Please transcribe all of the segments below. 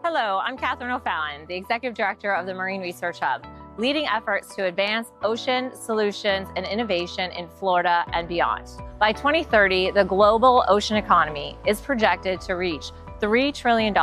Hello, I'm Katherine O'Fallon, the Executive Director of the Marine Research Hub, leading efforts to advance ocean solutions and innovation in Florida and beyond. By 2030, the global ocean economy is projected to reach $3 trillion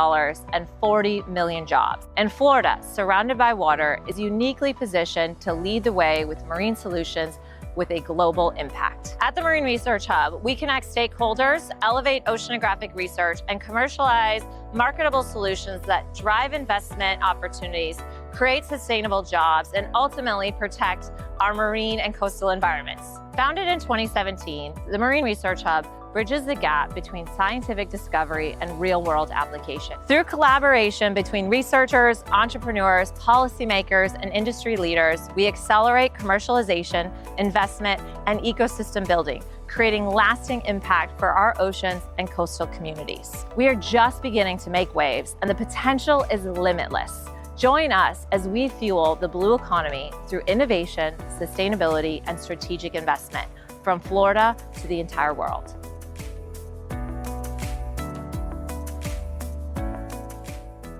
and 40 million jobs. And Florida, surrounded by water, is uniquely positioned to lead the way with marine solutions with a global impact. At the Marine Research Hub, we connect stakeholders, elevate oceanographic research, and commercialize marketable solutions that drive investment opportunities, create sustainable jobs, and ultimately protect our marine and coastal environments. Founded in 2017, the Marine Research Hub bridges the gap between scientific discovery and real-world application. Through collaboration between researchers, entrepreneurs, policymakers, and industry leaders, we accelerate commercialization, investment, and ecosystem building, creating lasting impact for our oceans and coastal communities. We are just beginning to make waves, and the potential is limitless. Join us as we fuel the blue economy through innovation, sustainability, and strategic investment from Florida to the entire world.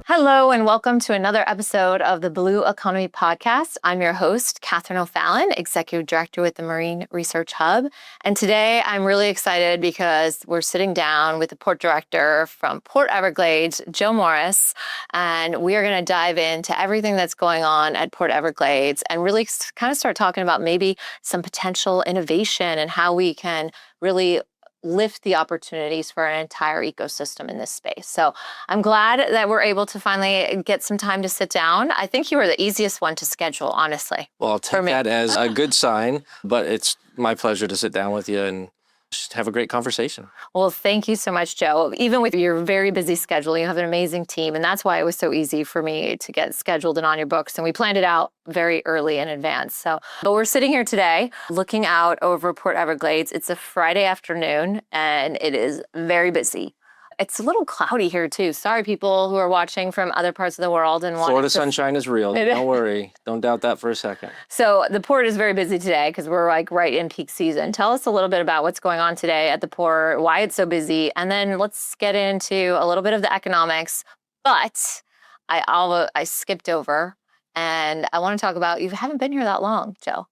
Hello, and welcome to another episode of the Blue Economy Podcast. I'm your host, Katherine O'Fallon, Executive Director with the Marine Research Hub. And today I'm really excited because we're sitting down with the Port Director from Port Everglades, Joe Morris, and we are going to dive into everything that's going on at Port Everglades and really kind of start talking about maybe some potential innovation and how we can really lift the opportunities for an entire ecosystem in this space. So I'm glad that we're able to finally get some time to sit down. I think you were the easiest one to schedule, honestly. Well, I'll take that as a good sign, but it's my pleasure to sit down with you and just have a great conversation. Well, thank you so much, Joe. Even with your very busy schedule, you have an amazing team, and that's why it was so easy for me to get scheduled and on your books. And we planned it out very early in advance. But we're sitting here today looking out over Port Everglades. It's a Friday afternoon, and it is very busy. It's a little cloudy here too. Sorry, people who are watching from other parts of the world and Florida sunshine is real. Don't worry. Don't doubt that for a second. So the port is very busy today because we're like right in peak season. Tell us a little bit about what's going on today at the port, why it's so busy, and then let's get into a little bit of the economics. But I skipped over, and I want to talk about, you haven't been here that long, Joe.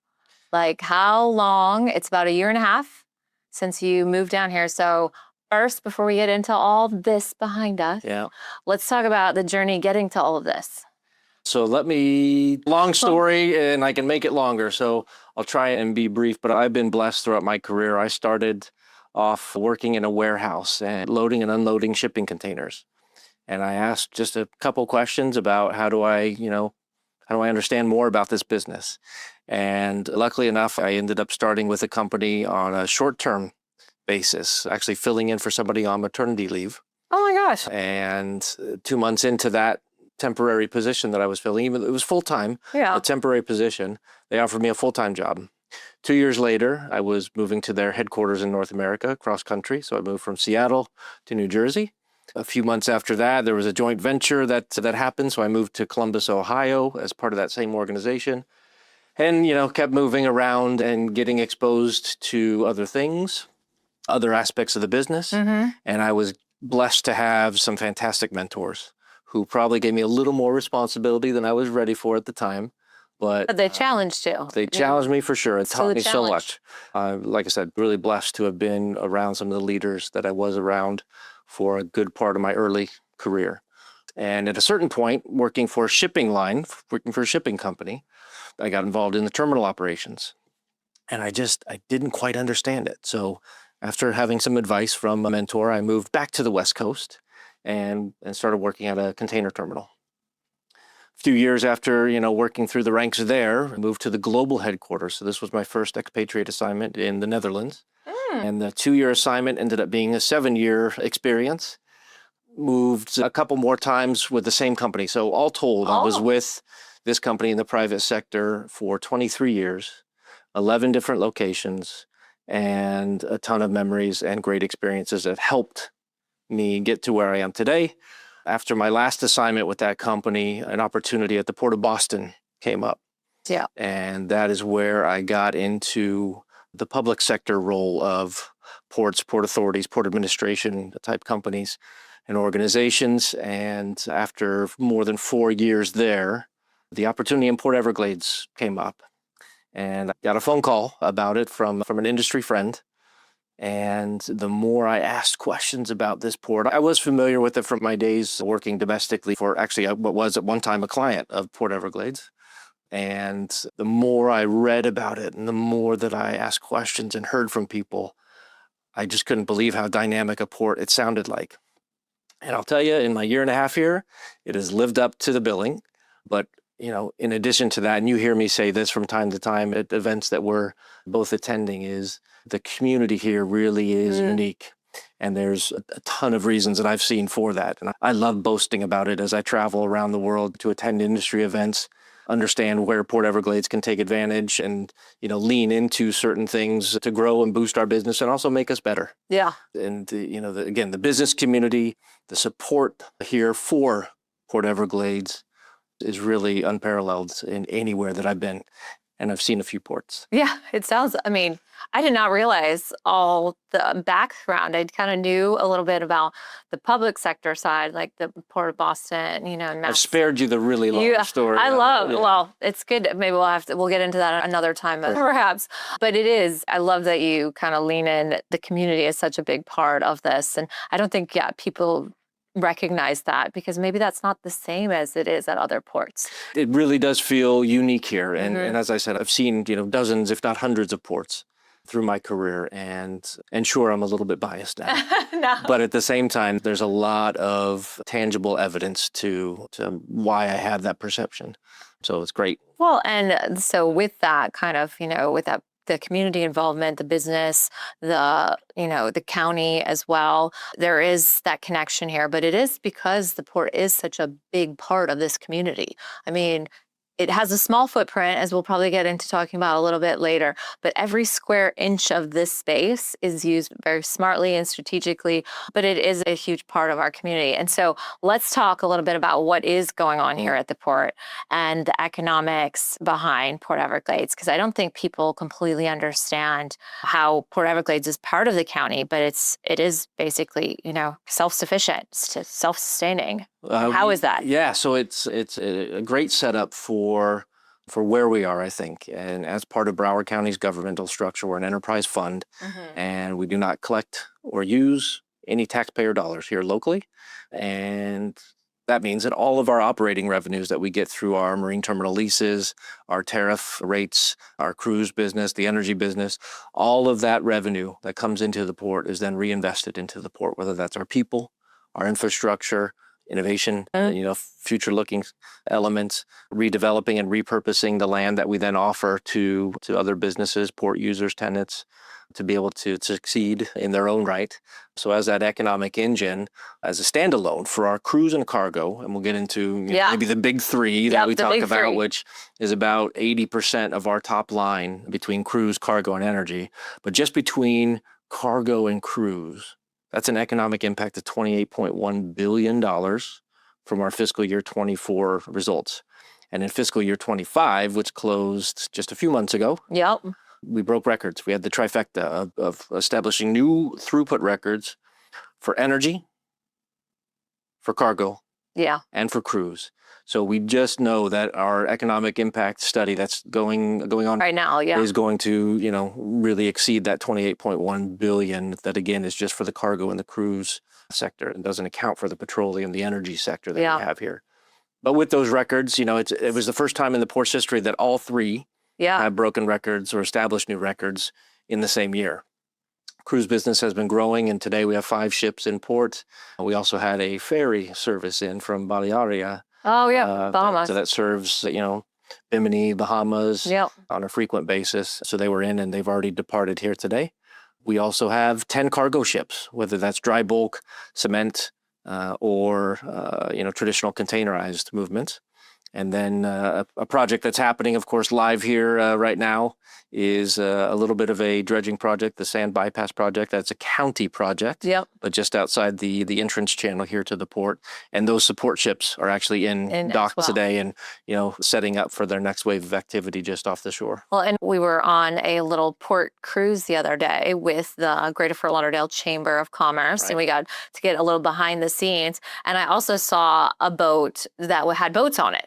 Like how long? It's about a year and a half since you moved down here. So first, before we get into all this behind us, let's talk about the journey getting to all of this. So long story, and I can make it longer. So I'll try and be brief, but I've been blessed throughout my career. I started off working in a warehouse and loading and unloading shipping containers. And I asked just a couple questions about how do I understand more about this business? And luckily enough, I ended up starting with a company on a short-term basis, actually filling in for somebody on maternity leave. Oh my gosh. And 2 months into that temporary position that I was filling, even it was full-time, a temporary position, they offered me a full-time job. 2 years later, I was moving to their headquarters in North America, cross country. So I moved from Seattle to New Jersey. A few months after that, there was a joint venture that happened. So I moved to Columbus, Ohio as part of that same organization. And, kept moving around and getting exposed to other things, other aspects of the business. Mm-hmm. And I was blessed to have some fantastic mentors who probably gave me a little more responsibility than I was ready for at the time. But they challenged you. They challenged me for sure. It taught me so much. Like I said, really blessed to have been around some of the leaders that I was around for a good part of my early career. And at a certain point, working for a shipping company, I got involved in the terminal operations. And I didn't quite understand it. So after having some advice from a mentor, I moved back to the West Coast and started working at a container terminal. A few years after, working through the ranks there, I moved to the global headquarters. So this was my first expatriate assignment in the Netherlands. And the 2-year assignment ended up being a 7-year experience. Moved a couple more times with the same company. So all told, I was with this company in the private sector for 23 years, 11 different locations, and a ton of memories and great experiences that helped me get to where I am today. After my last assignment with that company, an opportunity at the Port of Boston came up. Yeah. And that is where I got into the public sector role of ports, port authorities, port administration type companies and organizations. And after more than 4 years there, the opportunity in Port Everglades came up. And I got a phone call about it from an industry friend. And the more I asked questions about this port, I was familiar with it from my days working domestically for actually what was at one time a client of Port Everglades. And the more I read about it and the more that I asked questions and heard from people, I just couldn't believe how dynamic a port it sounded like. And I'll tell you, in my year and a half here, it has lived up to the billing. But, in addition to that, and you hear me say this from time to time at events that we're both attending, is the community here really is unique. And there's a ton of reasons that I've seen for that. And I love boasting about it as I travel around the world to attend industry events, understand where Port Everglades can take advantage and, lean into certain things to grow and boost our business and also make us better. Yeah. And, again, the business community, the support here for Port Everglades is really unparalleled in anywhere that I've been. And I've seen a few ports. Yeah, it sounds, I did not realize all the background. I kind of knew a little bit about the public sector side, like the Port of Boston, and I've spared you the really long story. I love, well, it's good. Maybe we'll get into that another time, perhaps. But I love that you kind of lean in. The community is such a big part of this. And I don't think, people recognize that because maybe that's not the same as it is at other ports. It really does feel unique here. And as I said, I've seen, dozens, if not hundreds of ports through my career. And sure, I'm a little bit biased now. No. But at the same time, there's a lot of tangible evidence to why I have that perception. So it's great. Well, and so with that kind of, with that, the community involvement, the business, the county as well. There is that connection here, but it is because the port is such a big part of this community. It has a small footprint, as we'll probably get into talking about a little bit later, but every square inch of this space is used very smartly and strategically, but it is a huge part of our community. And so let's talk a little bit about what is going on here at the port and the economics behind Port Everglades, because I don't think people completely understand how Port Everglades is part of the county, but it is basically, self-sufficient, self-sustaining. How is that? Yeah, so it's a great setup for where we are, I think. And as part of Broward County's governmental structure, we're an enterprise fund, and we do not collect or use any taxpayer dollars here locally. And that means that all of our operating revenues that we get through our marine terminal leases, our tariff rates, our cruise business, the energy business, all of that revenue that comes into the port is then reinvested into the port, whether that's our people, our infrastructure, innovation, future-looking elements, redeveloping and repurposing the land that we then offer to other businesses, port users, tenants, to be able to succeed in their own right. So as that economic engine, as a standalone for our cruise and cargo, and we'll get into maybe the big three that we talk about, which is about 80% of our top line between cruise, cargo, and energy. But just between cargo and cruise, that's an economic impact of $28.1 billion from our fiscal year 24 results. And in fiscal year 25, which closed just a few months ago, we broke records. We had the trifecta of establishing new throughput records for energy, for cargo, and for cruise. So we just know that our economic impact study that's going on right now, is going to, really exceed that 28.1 billion. That again is just for the cargo and the cruise sector, and doesn't account for the petroleum, the energy sector that we have here. But with those records, it was the first time in the port's history that all three have broken records or established new records in the same year. Cruise business has been growing, and today we have 5 ships in port. We also had a ferry service in from Balearia. Bahamas. So that serves, Bimini, Bahamas on a frequent basis. So they were in, and they've already departed here today. We also have 10 cargo ships, whether that's dry bulk, cement, or traditional containerized movements. And then a project that's happening, of course, live here right now is a little bit of a dredging project, the sand bypass project. That's a county project, Yep. but just outside the entrance channel here to the port. And those support ships are actually in dock today and, setting up for their next wave of activity just off the shore. Well, and we were on a little port cruise the other day with the Greater Fort Lauderdale Chamber of Commerce, and we got to get a little behind the scenes. And I also saw a boat that had boats on it.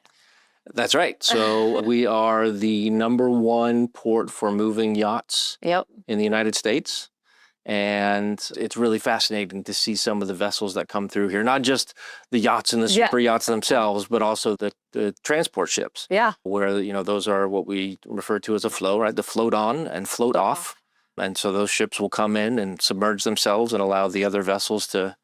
That's right. So we are the #1 port for moving yachts in the United States. And it's really fascinating to see some of the vessels that come through here, not just the yachts and the super yachts themselves, but also the transport ships. Yeah. Where, those are what we refer to as a flow, right? The float on and float off. And so those ships will come in and submerge themselves and allow the other vessels to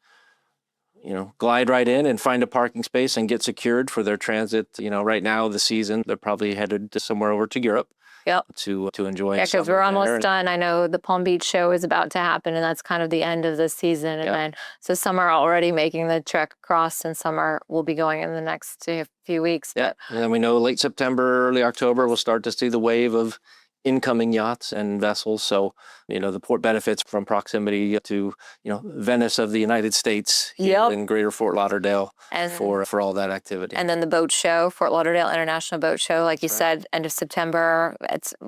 glide right in and find a parking space and get secured for their transit. Right now, the season, they're probably headed to somewhere over to Europe. Yep. To enjoy. Yeah, because we're almost done. I know the Palm Beach show is about to happen, and that's kind of the end of the season. And then, so some are already making the trek across, and some will be going in the next few weeks. Yeah, and then we know late September, early October, we'll start to see the wave of incoming yachts and vessels. So, the port benefits from proximity to, Venice of the United States in Greater Fort Lauderdale for all that activity. And then the boat show, Fort Lauderdale International Boat Show, like you said, end of September,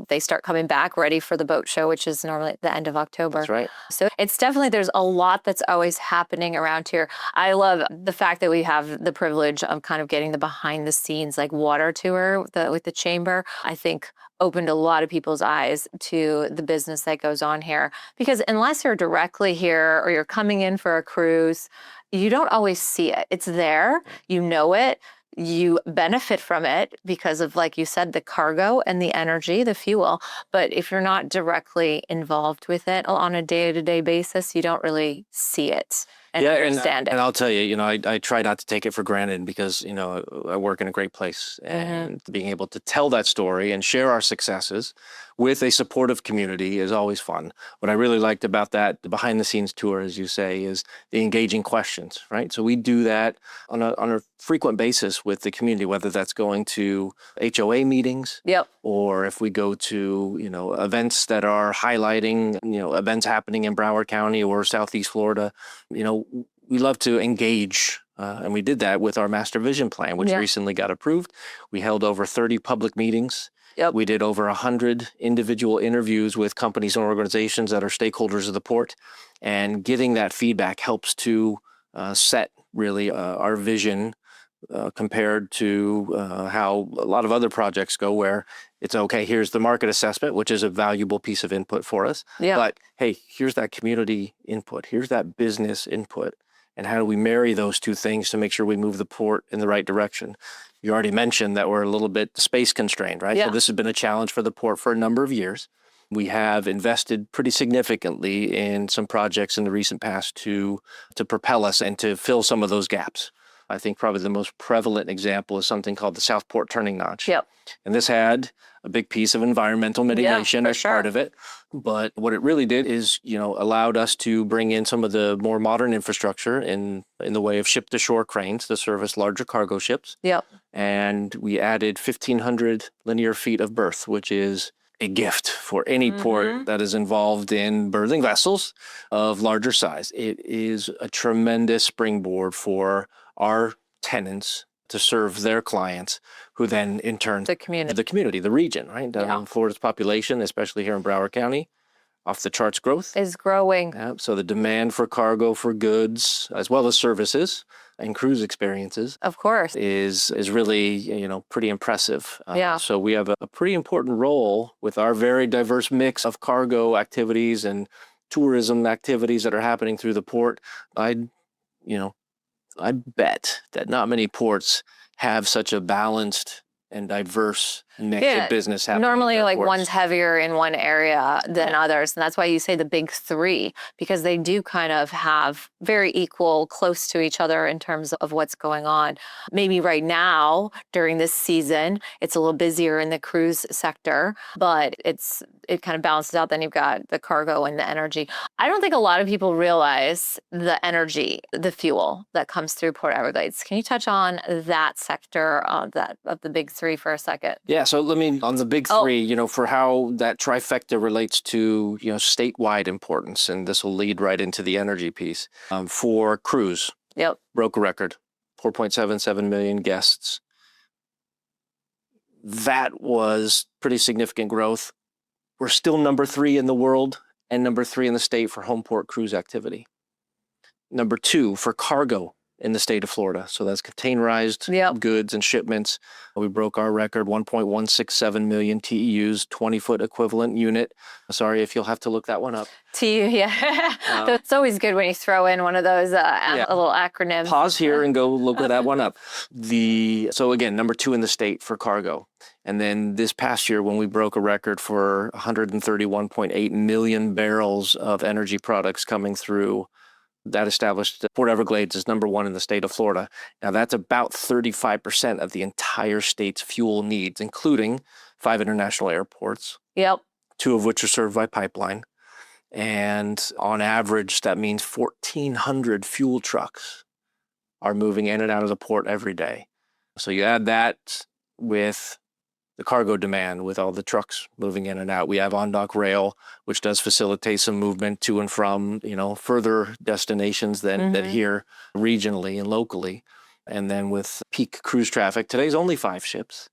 they start coming back ready for the boat show, which is normally at the end of October. That's right. So it's definitely, there's a lot that's always happening around here. I love the fact that we have the privilege of kind of getting the behind the scenes, like water tour with the chamber. I think opened a lot of people's eyes to the business that goes on here. Because unless you're directly here or you're coming in for a cruise, you don't always see it. It's there, you know it, you benefit from it because of, like you said, the cargo and the energy, the fuel. But if you're not directly involved with it on a day-to-day basis, you don't really see it. And understand it. And I'll tell you, I try not to take it for granted because, I work in a great place, and being able to tell that story and share our successes with a supportive community is always fun. What I really liked about that, the behind the scenes tour, as you say, is the engaging questions, right? So we do that on a frequent basis with the community, whether that's going to HOA meetings, or if we go to, events that are highlighting, events happening in Broward County or Southeast Florida. We love to engage, and we did that with our master vision plan, which recently got approved. We held over 30 public meetings. We did over 100 individual interviews with companies and organizations that are stakeholders of the port, and getting that feedback helps to set really our vision compared to how a lot of other projects go, where it's okay, here's the market assessment, which is a valuable piece of input for us. But hey, here's that community input, here's that business input, and how do we marry those two things to make sure we move the port in the right direction? You already mentioned that we're a little bit space constrained, right? So this has been a challenge for the port for a number of years. We have invested pretty significantly in some projects in the recent past to propel us and to fill some of those gaps. I think probably the most prevalent example is something called the Southport Turning Notch. And this had a big piece of environmental mitigation as part of it. But what it really did is, allowed us to bring in some of the more modern infrastructure in the way of ship-to-shore cranes to service larger cargo ships. And we added 1,500 linear feet of berth, which is a gift for any port that is involved in berthing vessels of larger size. It is a tremendous springboard for our tenants to serve their clients, who then in turn the community, the region, right? Florida's population, especially here in Broward County, off the charts growth is growing. So the demand for cargo, for goods, as well as services and cruise experiences, of course, is really, pretty impressive. So we have a pretty important role with our very diverse mix of cargo activities and tourism activities that are happening through the port. I bet that not many ports have such a balanced and diverse mix of business happening. Normally, at like airports. one's heavier in one area than others, and that's why you say the big three, because they do kind of have very equal, close to each other in terms of what's going on. Maybe right now during this season, it's a little busier in the cruise sector, but it kind of balances out. Then you've got the cargo and the energy. I don't think a lot of people realize the energy, the fuel that comes through Port Everglades. Can you touch on that sector of the big three for a second? Yeah, so let me, on the big three, for how that trifecta relates to, statewide importance, and this will lead right into the energy piece. For cruise, broke a record, 4.77 million guests. That was pretty significant growth. We're still number 3 in the world and number 3 in the state for home port cruise activity. Number 2 for cargo in the state of Florida. So that's containerized goods and shipments. We broke our record, 1.167 million TEUs, 20-foot equivalent unit. Sorry if you'll have to look that one up. TEU, it's always good when you throw in one of those little acronyms. Pause here and go look that one up. So again, number 2 in the state for cargo. And then this past year, when we broke a record for 131.8 million barrels of energy products coming through, that established Port Everglades as number 1 in the state of Florida. Now that's about 35% of the entire state's fuel needs, including 5 international airports. 2 of which are served by pipeline. And on average, that means 1,400 fuel trucks are moving in and out of the port every day. So you add that with the cargo demand, with all the trucks moving in and out. We have on-dock rail, which does facilitate some movement to and from, further destinations than here regionally and locally. And then with peak cruise traffic, today's only 5 ships.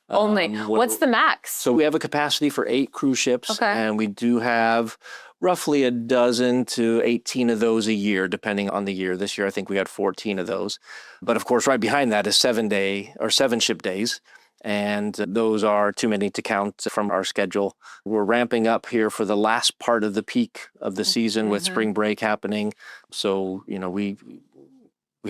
Only. What's the max? So we have a capacity for 8 cruise ships, and we do have roughly a dozen to 18 of those a year, depending on the year. This year, I think we had 14 of those. But of course, right behind that is 7 ship days. And those are too many to count from our schedule. We're ramping up here for the last part of the peak of the season with spring break happening. So, we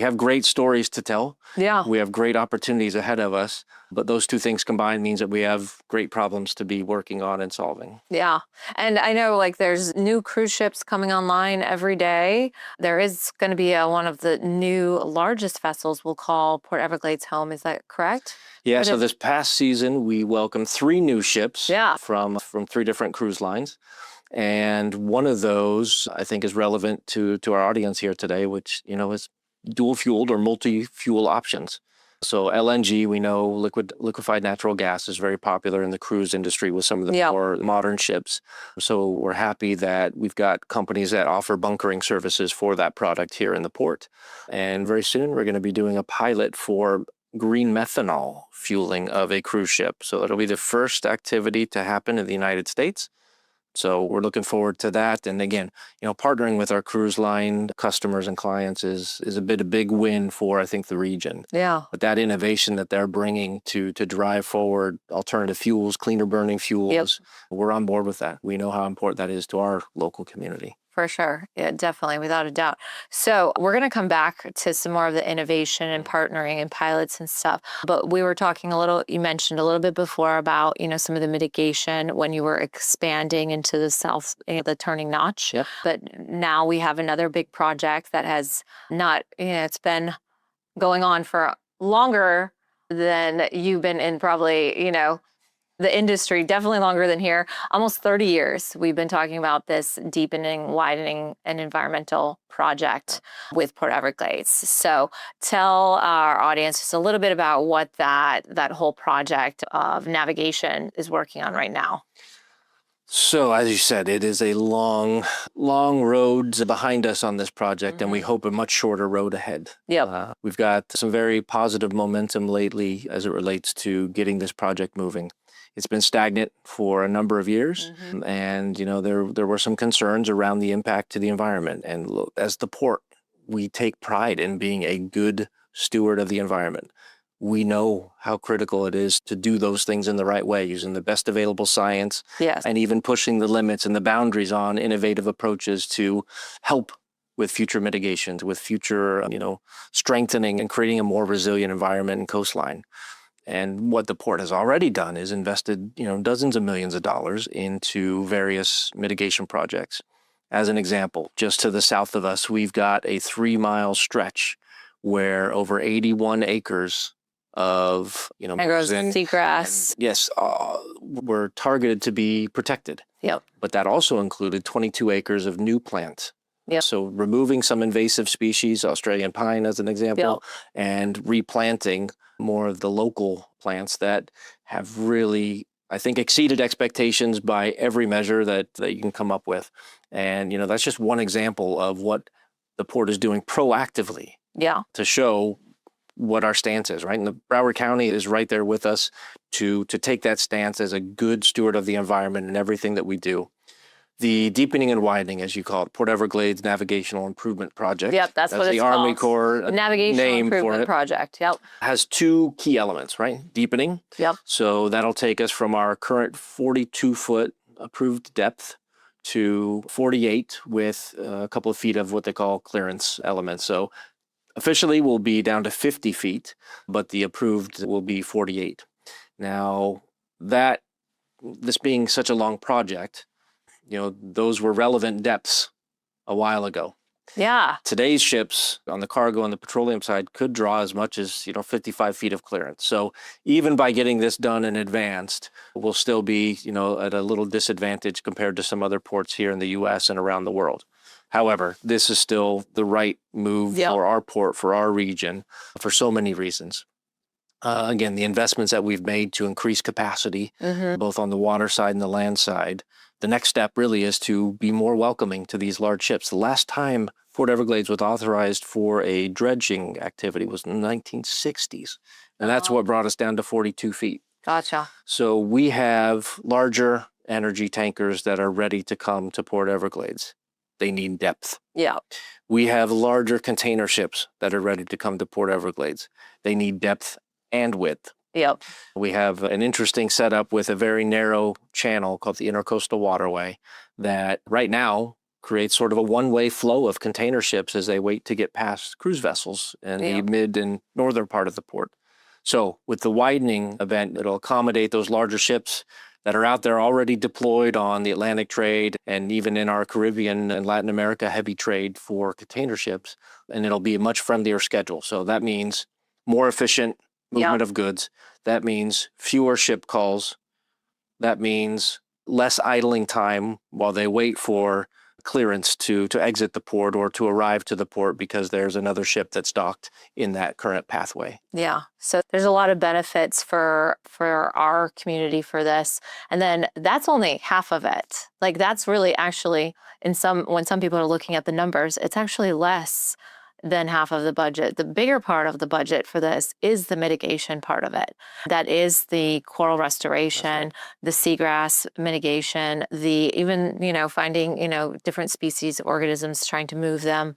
have great stories to tell. We have great opportunities ahead of us. But those 2 things combined means that we have great problems to be working on and solving. And I know there's new cruise ships coming online every day. There is going to be one of the new largest vessels we'll call Port Everglades home. Is that correct? So this past season, we welcomed 3 new ships from 3 different cruise lines. And one of those, I think, is relevant to our audience here today, which, is dual-fueled or multi-fuel options. So LNG, we know liquefied natural gas is very popular in the cruise industry with some of the more modern ships. So we're happy that we've got companies that offer bunkering services for that product here in the port. And very soon, we're going to be doing a pilot for green methanol fueling of a cruise ship. So it'll be the first activity to happen in the United States. So we're looking forward to that. And again, partnering with our cruise line customers and clients is a big win for, I think, the region. But that innovation that they're bringing to drive forward alternative fuels, cleaner burning fuels, we're on board with that. We know how important that is to our local community. For sure. Definitely, without a doubt. So we're going to come back to some more of the innovation and partnering and pilots and stuff. But we were talking you mentioned a little bit before about, some of the mitigation when you were expanding into the turning notch. But now we have another big project that has it's been going on for longer than you've been in probably, the industry, definitely longer than here, almost 30 years. We've been talking about this deepening, widening, and environmental project with Port Everglades. So tell our audience just a little bit about what that whole project of navigation is working on right now. So as you said, it is a long road behind us on this project, and we hope a much shorter road ahead. We've got some very positive momentum lately as it relates to getting this project moving. It's been stagnant for a number of years, and there were some concerns around the impact to the environment. And look, as the port, we take pride in being a good steward of the environment. We know how critical it is to do those things in the right way, using the best available science, and even pushing the limits and the boundaries on innovative approaches to help with future mitigations, with future strengthening and creating a more resilient environment and coastline. And what the port has already done is invested, dozens of millions of dollars into various mitigation projects. As an example, just to the south of us, we've got a 3-mile stretch where over 81 acres of, Mangroves and seagrass. Yes, were targeted to be protected. Yep. But that also included 22 acres of new plant. Yep. So removing some invasive species, Australian pine as an example, and replanting more of the local plants that have really, I think, exceeded expectations by every measure that you can come up with. And, that's just one example of what the port is doing proactively to show what our stance is, right? And the Broward County is right there with us to take that stance as a good steward of the environment and everything that we do. The deepening and widening, as you call it, Port Everglades Navigational Improvement Project. Yep, that's what it's the called. Army Corps Navigational Improvement Project. Yep. Has 2 key elements, right? Deepening. Yep. So that'll take us from our current 42-foot approved depth to 48 with a couple of feet of what they call clearance elements. So officially we'll be down to 50 feet, but the approved will be 48. Now, this being such a long project, those were relevant depths a while ago. Yeah. Today's ships on the cargo and the petroleum side could draw as much as, 55 feet of clearance. So even by getting this done in advance, we'll still be, at a little disadvantage compared to some other ports here in the U.S. and around the world. However, this is still the right move for our port, for our region, for so many reasons. Again, the investments that we've made to increase capacity, both on the water side and the land side. The next step really is to be more welcoming to these large ships. The last time Port Everglades was authorized for a dredging activity was in the 1960s. And that's what brought us down to 42 feet. Gotcha. So we have larger energy tankers that are ready to come to Port Everglades. They need depth. Yeah. We have larger container ships that are ready to come to Port Everglades. They need depth and width. Yep. We have an interesting setup with a very narrow channel called the Intercoastal Waterway that right now creates sort of a one-way flow of container ships as they wait to get past cruise vessels in the mid and northern part of the port. So with the widening event, it'll accommodate those larger ships that are out there already deployed on the Atlantic trade and even in our Caribbean and Latin America heavy trade for container ships. And it'll be a much friendlier schedule. So that means more efficient movement of goods. That means fewer ship calls. That means less idling time while they wait for clearance to exit the port or to arrive to the port because there's another ship that's docked in that current pathway. Yeah. So there's a lot of benefits for our community for this. And then that's only half of it. Like that's really actually when some people are looking at the numbers, it's actually less than half of the budget. The bigger part of the budget for this is the mitigation part of it. That is the coral restoration, the seagrass mitigation, finding, different species, organisms, trying to move them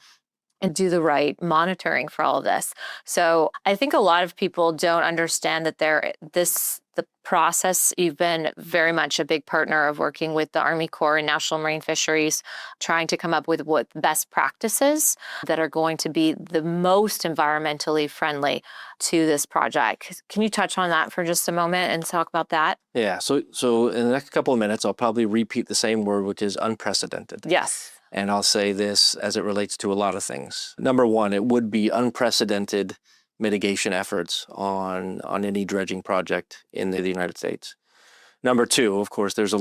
and do the right monitoring for all of this. So I think a lot of people don't understand that the process, you've been very much a big partner of working with the Army Corps and National Marine Fisheries, trying to come up with what best practices that are going to be the most environmentally friendly to this project. Can you touch on that for just a moment and talk about that? Yeah, so in the next couple of minutes, I'll probably repeat the same word, which is unprecedented. Yes. And I'll say this as it relates to a lot of things. Number one, it would be unprecedented mitigation efforts on any dredging project in the United States. Number two, of course, there's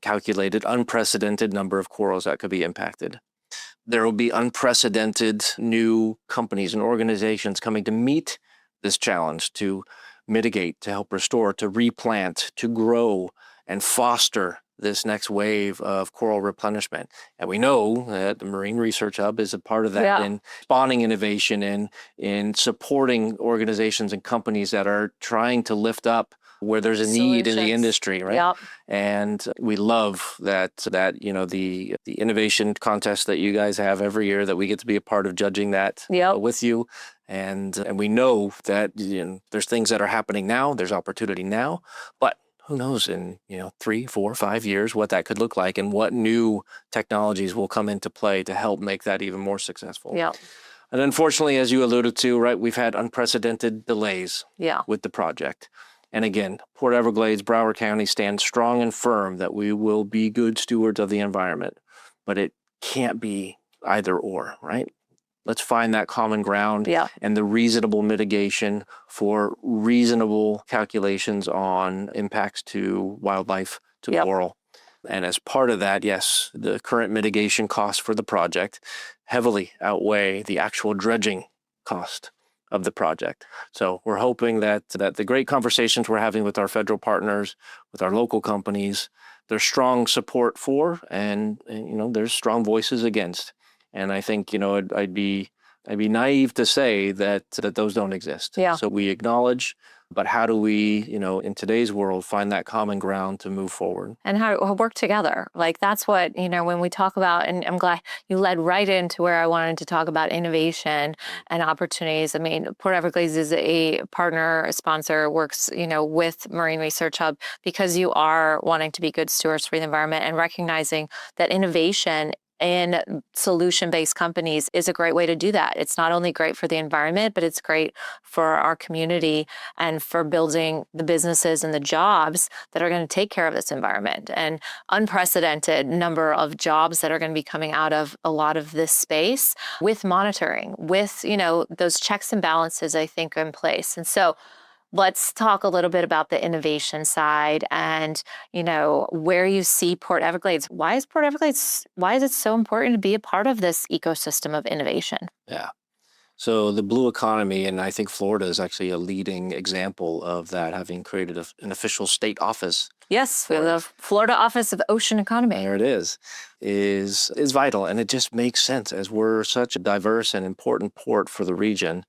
calculated unprecedented number of corals that could be impacted. There will be unprecedented new companies and organizations coming to meet this challenge to mitigate, to help restore, to replant, to grow and foster this next wave of coral replenishment. And we know that the Marine Research Hub is a part of that in spawning innovation, in supporting organizations and companies that are trying to lift up where there's a need in the industry, right? Yep. And we love that the innovation contest that you guys have every year, that we get to be a part of judging that with you. And we know that there's things that are happening now, there's opportunity now, but who knows in 3, 4, 5 years what that could look like and what new technologies will come into play to help make that even more successful. Yeah. And unfortunately, as you alluded to, right, we've had unprecedented delays with the project. And again, Port Everglades, Broward County stands strong and firm that we will be good stewards of the environment, but it can't be either or, right? Let's find that common ground and the reasonable mitigation for reasonable calculations on impacts to wildlife, to coral. And as part of that, yes, the current mitigation costs for the project heavily outweigh the actual dredging cost of the project. So we're hoping that the great conversations we're having with our federal partners, with our local companies, there's strong support for, and there's strong voices against. And I think I'd be naive to say that those don't exist. So we acknowledge, but how do we, in today's world, find that common ground to move forward? And how to work together. Like that's what, when we talk about, and I'm glad you led right into where I wanted to talk about innovation and opportunities. I mean, Port Everglades is a partner, a sponsor, works, with Marine Research Hub because you are wanting to be good stewards for the environment and recognizing that innovation in solution-based companies is a great way to do that. It's not only great for the environment, but it's great for our community and for building the businesses and the jobs that are going to take care of this environment. And unprecedented number of jobs that are going to be coming out of a lot of this space with monitoring, with, those checks and balances, I think, are in place. And so let's talk a little bit about the innovation side and, where you see Port Everglades. Why is it so important to be a part of this ecosystem of innovation? Yeah. So the blue economy, and I think Florida is actually a leading example of that, having created an official state office. Yes, we have the Florida Office of Ocean Economy. There it is vital. And it just makes sense as we're such a diverse and important port for the region.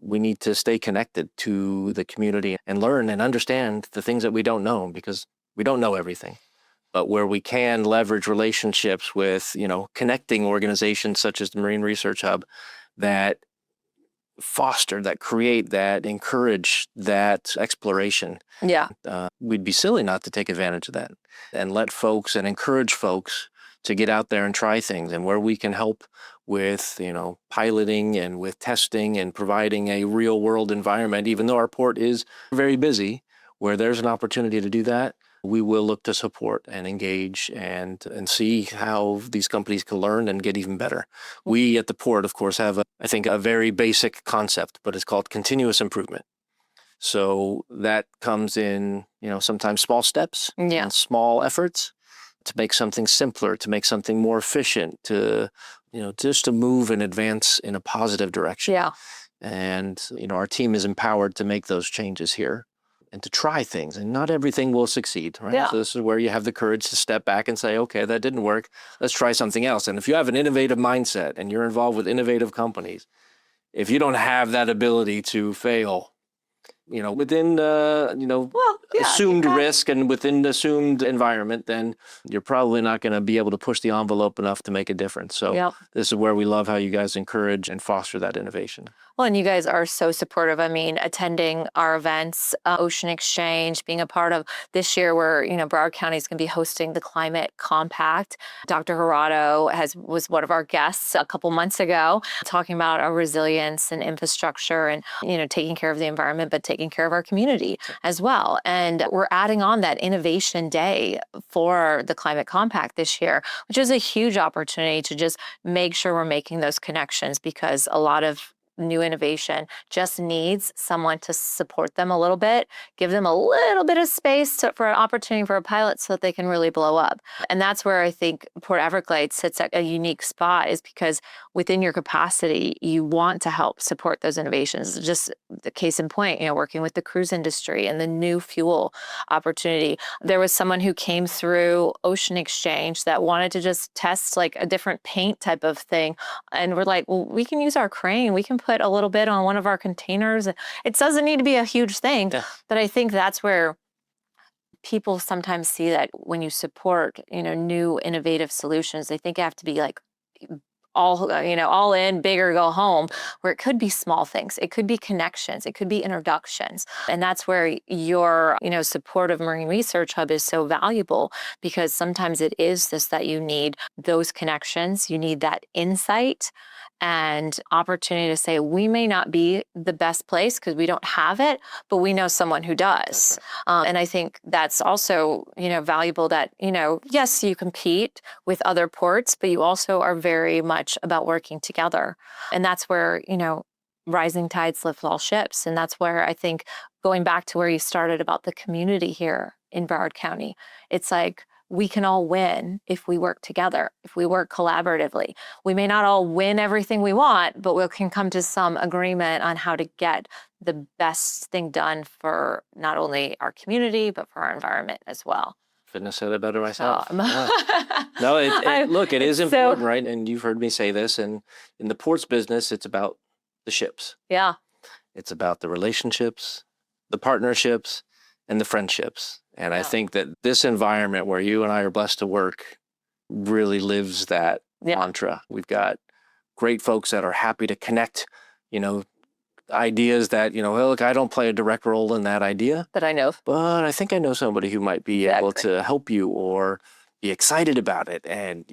We need to stay connected to the community and learn and understand the things that we don't know, because we don't know everything. But where we can leverage relationships with, connecting organizations such as the Marine Research Hub that foster, that create, that encourage that exploration. We'd be silly not to take advantage of that and let folks and encourage folks to get out there and try things, and where we can help with, piloting and with testing and providing a real world environment, even though our port is very busy, where there's an opportunity to do that, we will look to support and engage and see how these companies can learn and get even better. We at the port, of course, have, I think, a very basic concept, but it's called continuous improvement. So that comes in, sometimes small steps and small efforts to make something simpler, to make something more efficient, to, just to move and advance in a positive direction. And, our team is empowered to make those changes here and to try things. And not everything will succeed, right? So this is where you have the courage to step back and say, okay, that didn't work. Let's try something else. And if you have an innovative mindset and you're involved with innovative companies, if you don't have that ability to fail, within, assumed risk and within the assumed environment, then you're probably not going to be able to push the envelope enough to make a difference. So this is where we love how you guys encourage and foster that innovation. Well, and you guys are so supportive. I mean, attending our events, Ocean Exchange, being a part of this year where, Broward County is going to be hosting the Climate Compact. Dr. Gerardo was one of our guests a couple months ago, talking about our resilience and infrastructure and, taking care of the environment, but taking care of our community as well. And we're adding on that Innovation Day for the Climate Compact this year, which is a huge opportunity to just make sure we're making those connections, because a lot of new innovation just needs someone to support them a little bit, give them a little bit of space for an opportunity for a pilot so that they can really blow up. And that's where I think Port Everglades sits at a unique spot, is because within your capacity, you want to help support those innovations. Just the case in point, working with the cruise industry and the new fuel opportunity. There was someone who came through Ocean Exchange that wanted to just test like a different paint type of thing. And we're like, well, we can use our crane. We can put a little bit on one of our containers. It doesn't need to be a huge thing, but I think that's where people sometimes see that when you support, new innovative solutions, they think you have to be like all in, big or go home, where it could be small things. It could be connections. It could be introductions. And that's where your, support of Marine Research Hub is so valuable, because sometimes it is this, that you need those connections, you need that insight, and opportunity to say, we may not be the best place because we don't have it, but we know someone who does. And I think that's also, valuable that, yes, you compete with other ports, but you also are very much about working together. And that's where, rising tides lift all ships. And that's where I think, going back to where you started about the community here in Broward County, it's like, we can all win if we work together, if we work collaboratively. We may not all win everything we want, but we can come to some agreement on how to get the best thing done for not only our community, but for our environment as well. Couldn't have said it better myself. So, No, look, it is important, right? And you've heard me say this, and in the ports business, it's about the ships. Yeah. It's about the relationships, the partnerships, and the friendships. And I think that this environment where you and I are blessed to work really lives that mantra. We've got great folks that are happy to connect, ideas that, well, look, I don't play a direct role in that idea. That I know. But I think I know somebody who might be able to help you or be excited about it and,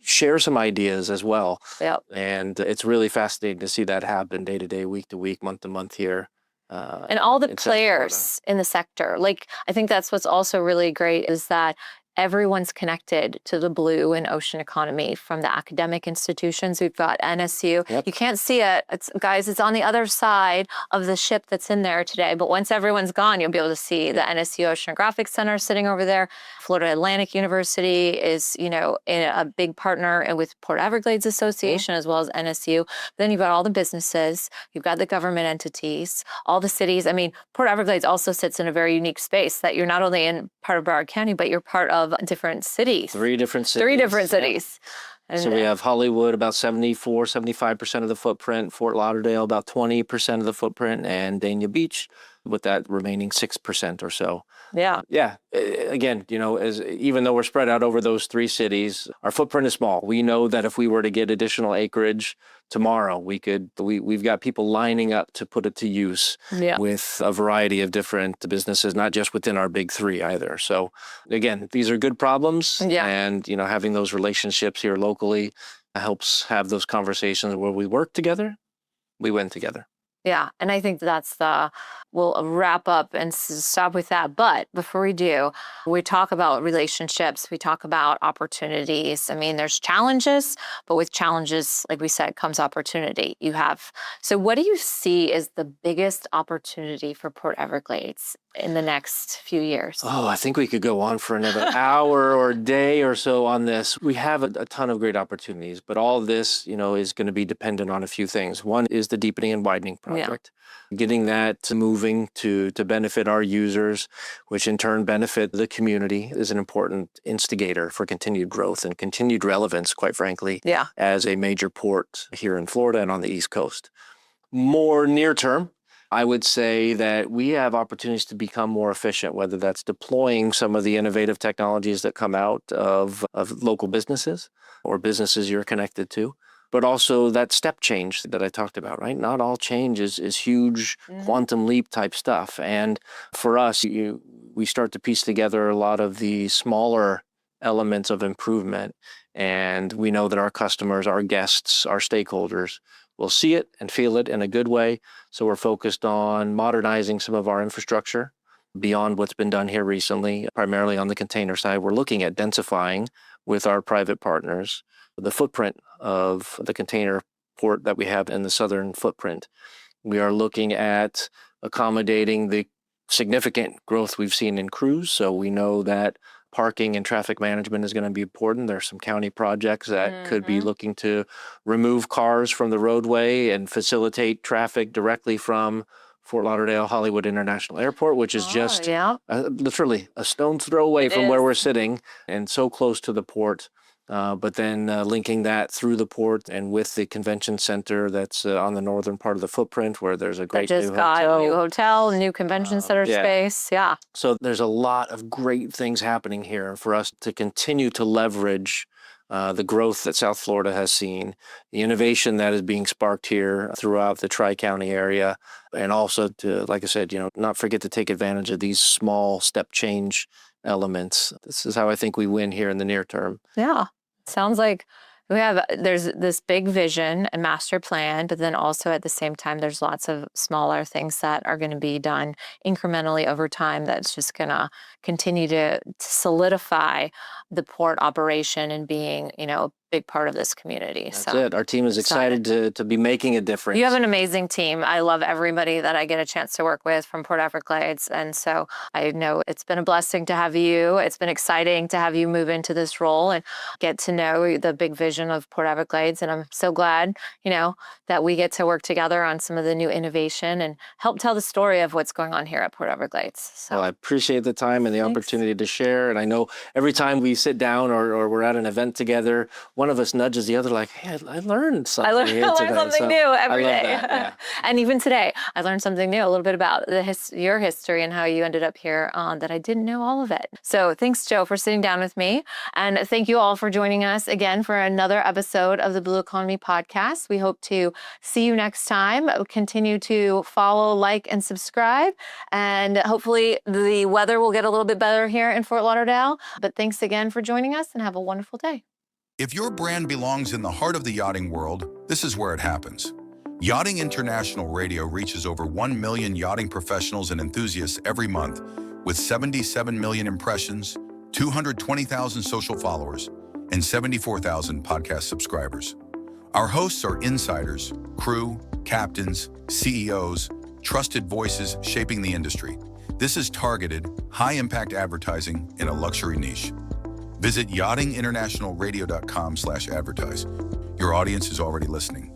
share some ideas as well. Yep. And it's really fascinating to see that happen day to day, week to week, month to month here. And all the players in the sector. Like, I think that's what's also really great is that everyone's connected to the blue and ocean economy from the academic institutions. We've got NSU. Yep. You can't see it. It's on the other side of the ship that's in there today. But once everyone's gone, you'll be able to see the NSU Oceanographic Center sitting over there. Florida Atlantic University is, in a big partner with Port Everglades Association as well as NSU. Then you've got all the businesses. You've got the government entities, all the cities. I mean, Port Everglades also sits in a very unique space that you're not only in part of Broward County, but you're part of different cities. Three different cities. And so we have Hollywood, about 75% of the footprint, Fort Lauderdale, about 20% of the footprint, and Dania Beach with that remaining 6% or so. Yeah. Yeah. Again, even though we're spread out over those three cities, our footprint is small. We know that if we were to get additional acreage tomorrow, we've got people lining up to put it to use with a variety of different businesses, not just within our big three either. So again, these are good problems. And, having those relationships here locally helps have those conversations where we work together, we win together. Yeah, and I think we'll wrap up and stop with that. But before we do, we talk about relationships, we talk about opportunities. I mean, there's challenges, but with challenges, like we said, comes opportunity. So what do you see as the biggest opportunity for Port Everglades in the next few years? Oh, I think we could go on for another hour or day or so on this. We have a ton of great opportunities, but all of this, is going to be dependent on a few things. One is the deepening and widening project. Getting that moving to benefit our users, which in turn benefit the community, is an important instigator for continued growth and continued relevance, quite frankly, as a major port here in Florida and on the East Coast. More near term, I would say that we have opportunities to become more efficient, whether that's deploying some of the innovative technologies that come out of local businesses or businesses you're connected to, but also that step change that I talked about, right? Not all change is huge quantum leap type stuff. And for us, we start to piece together a lot of the smaller elements of improvement. And we know that our customers, our guests, our stakeholders will see it and feel it in a good way. So we're focused on modernizing some of our infrastructure beyond what's been done here recently, primarily on the container side. We're looking at densifying with our private partners the footprint of the container port that we have in the southern footprint. We are looking at accommodating the significant growth we've seen in cruise. So we know that parking and traffic management is going to be important. There's some county projects that could be looking to remove cars from the roadway and facilitate traffic directly from Fort Lauderdale Hollywood International Airport, which is just literally a stone's throw away from where we're sitting and so close to the port. But then linking that through the port and with the convention center that's on the northern part of the footprint where there's a great new hotel, new convention center space. Yeah. So there's a lot of great things happening here for us to continue to leverage the growth that South Florida has seen, the innovation that is being sparked here throughout the Tri-County area, and also to, like I said, not forget to take advantage of these small step change elements. This is how I think we win here in the near term. Yeah. Sounds like There's this big vision and master plan, but then also at the same time, there's lots of smaller things that are going to be done incrementally over time that's just going to continue to solidify the port operation and being, a big part of this community. That's it. Our team is excited to be making a difference. You have an amazing team. I love everybody that I get a chance to work with from Port Everglades. And so I know it's been a blessing to have you. It's been exciting to have you move into this role and get to know the big vision of Port Everglades. And I'm so glad, that we get to work together on some of the new innovation and help tell the story of what's going on here at Port Everglades. So well, I appreciate the time and the opportunity to share. And I know every time we sit down or we're at an event together, one of us nudges the other like, hey, I learned something. I learned something new every day. That, yeah. And even today, I learned something new, a little bit about your history and how you ended up here that I didn't know all of it. So thanks, Joe, for sitting down with me. And thank you all for joining us again for another episode of the Blue Economy Podcast. We hope to see you next time. Continue to follow, like, and subscribe. And hopefully the weather will get a little bit better here in Fort Lauderdale. But thanks again for joining us and have a wonderful day. If your brand belongs in the heart of the yachting world, this is where it happens. Yachting International Radio reaches over 1 million yachting professionals and enthusiasts every month, with 77 million impressions, 220,000 social followers, and 74,000 podcast subscribers. Our hosts are insiders, crew, captains, CEOs, trusted voices shaping the industry. This is targeted, high-impact advertising in a luxury niche. Visit yachtinginternationalradio.com/advertise. Your audience is already listening.